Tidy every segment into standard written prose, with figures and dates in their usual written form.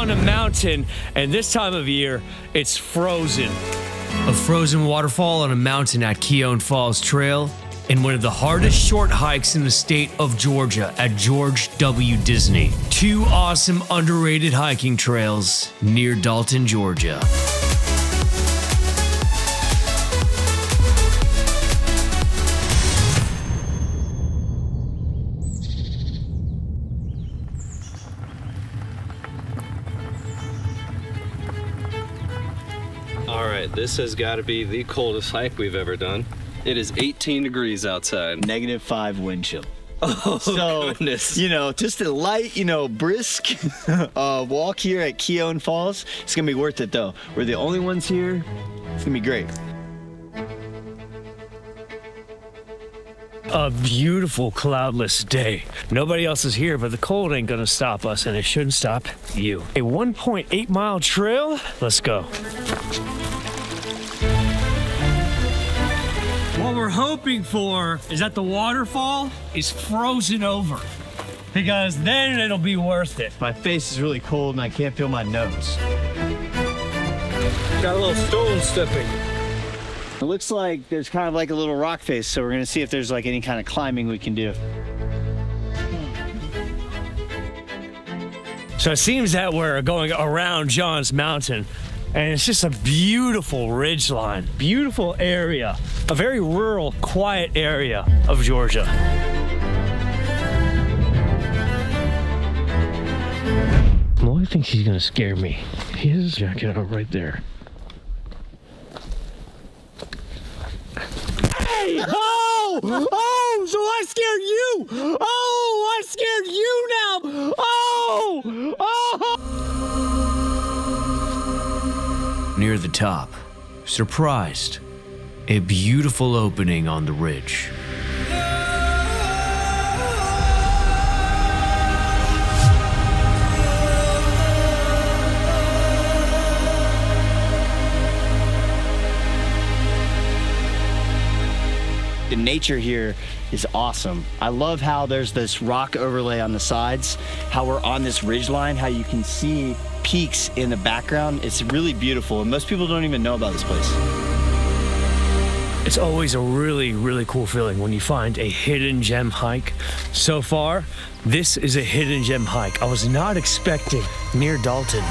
on a mountain, and this time of year, it's frozen. A frozen waterfall on a mountain at Keown Falls Trail, and one of the hardest short hikes in the state of Georgia at George W. Disney. Two awesome underrated hiking trails near Dalton, Georgia. All right, this has got to be the coldest hike we've ever done. It is 18 degrees outside. -5 wind chill. Oh, so, goodness. You know, just a light, brisk walk here at Keown Falls. It's going to be worth it, though. We're the only ones here. It's going to be great. A beautiful cloudless day. Nobody else is here, but the cold ain't gonna stop us, and it shouldn't stop you. A 1.8 mile trail. Let's go. What we're hoping for is that the waterfall is frozen over, because then it'll be worth it. My face is really cold and I can't feel my nose. Got a little stone stepping. It looks like there's kind of like a little rock face, so we're gonna see if there's like any kind of climbing we can do. So it seems that we're going around John's Mountain, and it's just a beautiful ridgeline, beautiful area, a very rural, quiet area of Georgia. Molly thinks he's gonna scare me. He has his jacket out right there. Hey! Oh! Oh! So I scared you! Oh! I scared you now! Oh! Oh! Near the top, surprised, a beautiful opening on the ridge. The nature here is awesome. I love how there's this rock overlay on the sides, how we're on this ridge line, how you can see peaks in the background. It's really beautiful, and most people don't even know about this place. It's always a really, really cool feeling when you find a hidden gem hike. So far, this is a hidden gem hike I was not expecting near Dalton.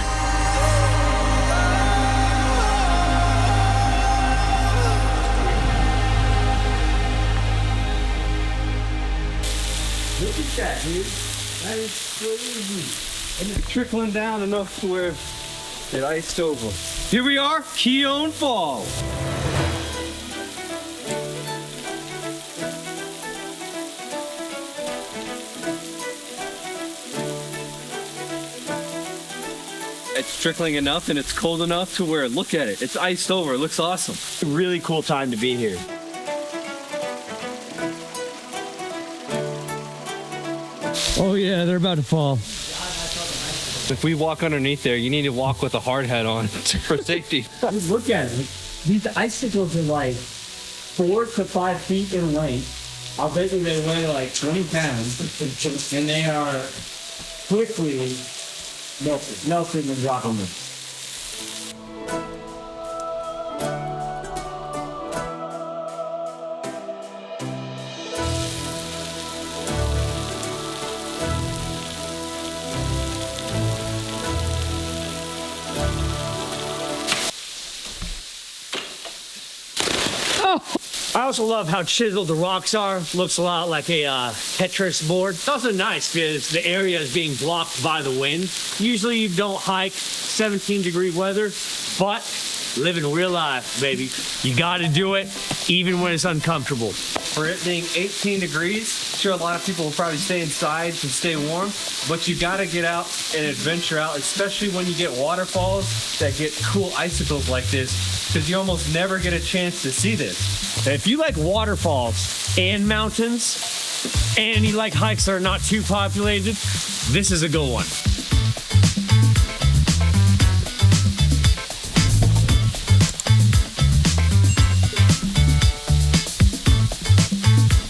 Look at that, dude. That is crazy. And it's trickling down enough to where it iced over. Here we are, Keown Falls. It's trickling enough and it's cold enough to where, look at it, it's iced over. It looks awesome. A really cool time to be here. Oh yeah, they're about to fall. If we walk underneath there, you need to walk with a hard hat on for safety. Look at it. These icicles are like 4 to 5 feet in length. I'll bet you they weigh like 20 pounds. And they are quickly melting and dropping them. I also love how chiseled the rocks are. Looks a lot like a Tetris board. It's also nice because the area is being blocked by the wind. Usually you don't hike 17-degree weather, but living real life, baby. You gotta do it even when it's uncomfortable. For it being 18 degrees, sure, a lot of people will probably stay inside to stay warm, but you gotta get out and adventure out, especially when you get waterfalls that get cool icicles like this, because you almost never get a chance to see this. If you like waterfalls and mountains, and you like hikes that are not too populated, this is a good one.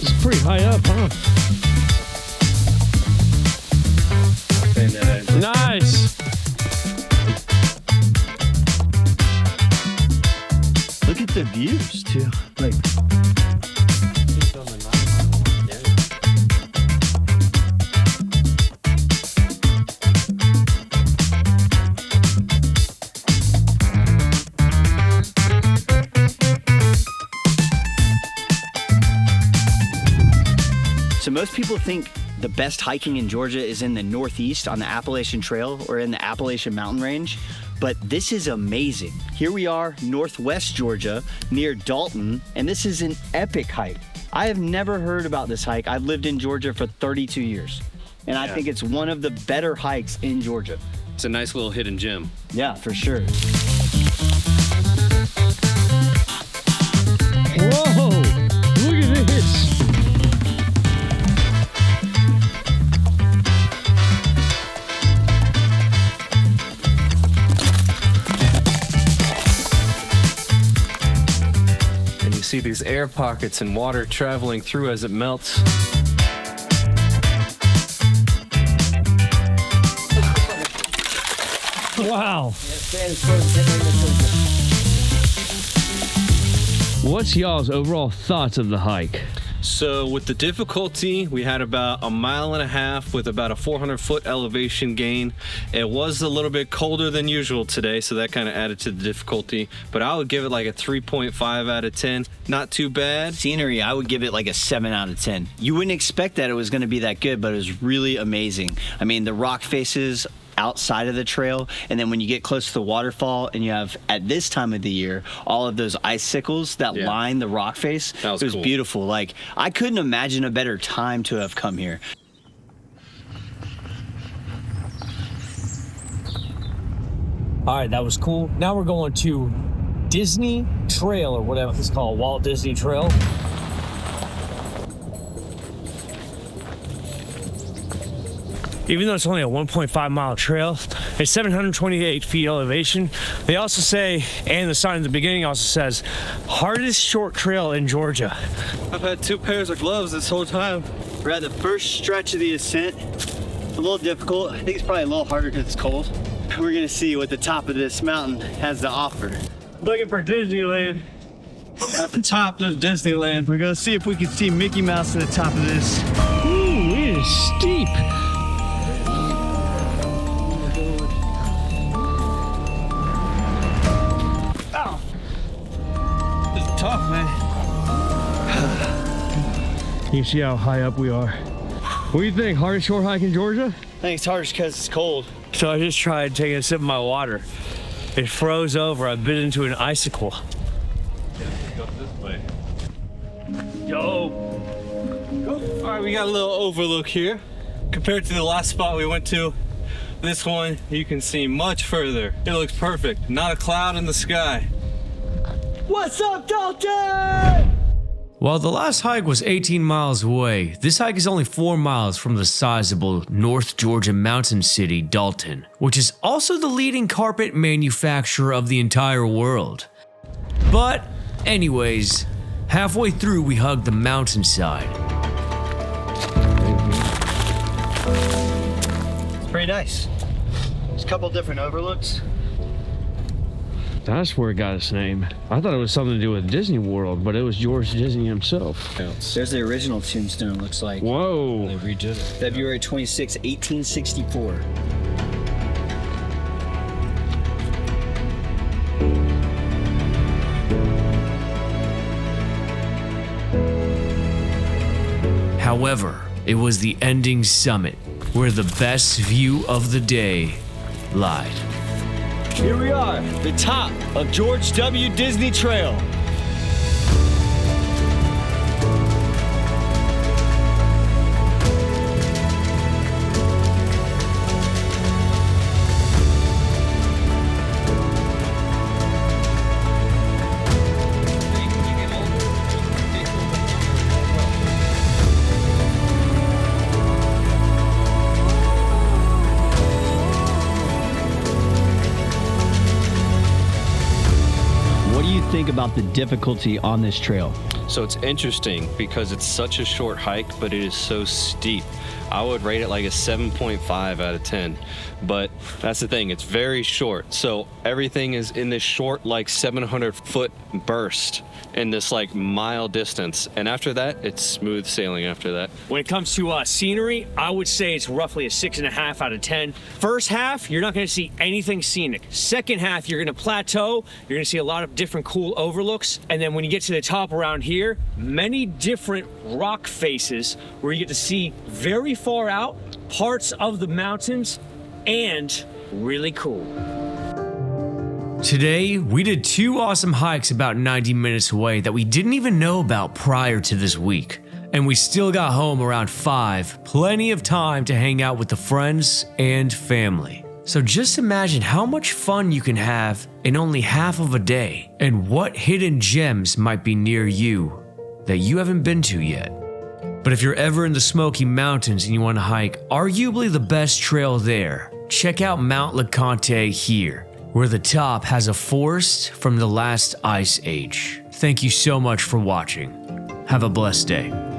It's pretty high up, huh? Nice. the views too. Like, so most people think the best hiking in Georgia is in the Northeast on the Appalachian Trail or in the Appalachian Mountain Range, but this is amazing. Here we are, Northwest Georgia, near Dalton, and this is an epic hike. I have never heard about this hike. I've lived in Georgia for 32 years, and I think it's one of the better hikes in Georgia. It's a nice little hidden gem. Yeah, for sure. Whoa! Look at this! And you see these air pockets and water traveling through as it melts. Wow. What's y'all's overall thoughts of the hike? So with the difficulty, we had about 1.5 miles with about a 400-foot elevation gain. It was a little bit colder than usual today, so that kind of added to the difficulty. But I would give it like a 3.5 out of 10. Not too bad. Scenery, I would give it like a 7 out of 10. You wouldn't expect that it was gonna be that good, but it was really amazing. I mean, the rock faces outside of the trail, and then when you get close to the waterfall and you have, at this time of the year, all of those icicles that line the rock face, it was cool. Beautiful. Like, I couldn't imagine a better time to have come here. All right, that was cool. Now we're going to Disney Trail, or whatever it's called, Walt Disney Trail. Even though it's only a 1.5 mile trail, it's 728 feet elevation. They also say, and the sign at the beginning also says, hardest short trail in Georgia. I've had 2 pairs of gloves this whole time. We're at the first stretch of the ascent. It's a little difficult. I think it's probably a little harder because it's cold. We're gonna see what the top of this mountain has to offer. Looking for Disneyland. At the top, there's Disneyland. We're gonna see if we can see Mickey Mouse at the top of this. Ooh, it is steep. Tough, man. You can see how high up we are. What do you think? Hardest short hike in Georgia? I think it's hardest because it's cold. So I just tried taking a sip of my water. It froze over. I bit into an icicle. Go this way. Yo. All right, we got a little overlook here. Compared to the last spot we went to, this one, you can see much further. It looks perfect. Not a cloud in the sky. What's up, Dalton? While the last hike was 18 miles away, this hike is only 4 miles from the sizable North Georgia mountain city, Dalton, which is also the leading carpet manufacturer of the entire world. But anyways, halfway through we hugged the mountainside. It's pretty nice. There's a couple different overlooks. That's where it got its name. I thought it was something to do with Disney World, but it was George Disney himself. There's the original tombstone, looks like. Whoa. They redid it. February 26, 1864. However, it was the ending summit where the best view of the day lied. Here we are, the top of George W. Disney Trail. Think about the difficulty on this trail. So it's interesting because it's such a short hike, but it is so steep. I would rate it like a 7.5 out of 10. But that's the thing, it's very short. So everything is in this short, like 700-foot burst in this like mile distance. And after that, it's smooth sailing after that. When it comes to scenery, I would say it's roughly a 6.5 out of 10. First half, you're not gonna see anything scenic. Second half, you're gonna plateau. You're gonna see a lot of different cool overlooks. And then when you get to the top around here, many different rock faces where you get to see very far out parts of the mountains, and really cool. Today, we did 2 awesome hikes about 90 minutes away that we didn't even know about prior to this week. And we still got home around 5, plenty of time to hang out with the friends and family. So just imagine how much fun you can have in only half of a day, and what hidden gems might be near you that you haven't been to yet. But if you're ever in the Smoky Mountains and you want to hike arguably the best trail there, check out Mount LeConte here, where the top has a forest from the last ice age. Thank you so much for watching. Have a blessed day.